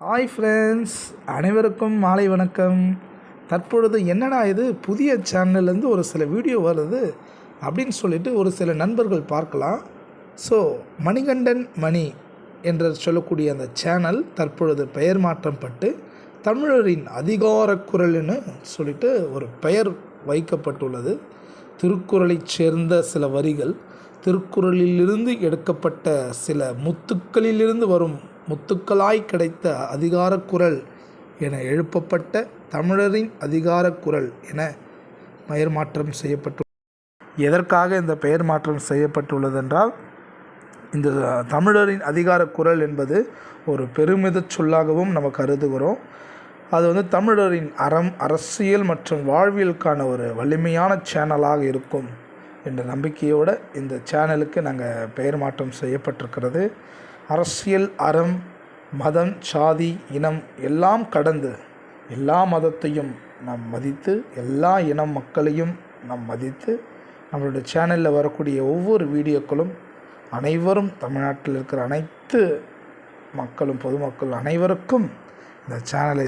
Hi friends, அனைவருக்கும் மாலை வணக்கம். தற்பொழுது என்னடா இது புதிய சேனல்லேருந்து ஒரு சில வீடியோ வருது அப்படின்னு சொல்லிட்டு ஒரு சில நண்பர்கள் பார்க்கலாம். ஸோ மணிகண்டன் மணி என்று சொல்லக்கூடிய அந்த சேனல் தற்பொழுது பெயர் மாற்றம் பட்டு தமிழரின் அதிகார குரல்னு சொல்லிட்டு ஒரு பெயர் வைக்கப்பட்டுள்ளது. திருக்குறளைச் சேர்ந்த சில வரிகள், திருக்குறளிலிருந்து எடுக்கப்பட்ட சில முத்துக்களிலிருந்து வரும் முத்துக்களாய் கிடைத்த அதிகார குரல் என எழுப்பப்பட்ட தமிழரின் அதிகார குரல் என பெயர் மாற்றம் செய்யப்பட்டு, எதற்காக இந்த பெயர் மாற்றம் செய்யப்பட்டுள்ளதென்றால், இந்த தமிழரின் அதிகார குரல் என்பது ஒரு பெருமித சொல்லாகவும் நம்ம கருதுகிறோம். அது தமிழரின் அறம், அரசியல் மற்றும் வாழ்வியலுக்கான ஒரு வலிமையான சேனலாக இருக்கும் என்ற நம்பிக்கையோடு இந்த சேனலுக்கு நாங்கள் பெயர் மாற்றம் செய்யப்பட்டிருக்கிறது. அரசியல், அறம், மதம், சாதி, இனம் எல்லாம் கடந்து எல்லா மதத்தையும் நாம் மதித்து, எல்லா இன மக்களையும் நாம் மதித்து, நம்மளுடைய சேனலில் வரக்கூடிய ஒவ்வொரு வீடியோக்களும் அனைவரும், தமிழ்நாட்டில் இருக்கிற அனைத்து மக்களும், பொதுமக்கள் அனைவருக்கும் இந்த சேனலை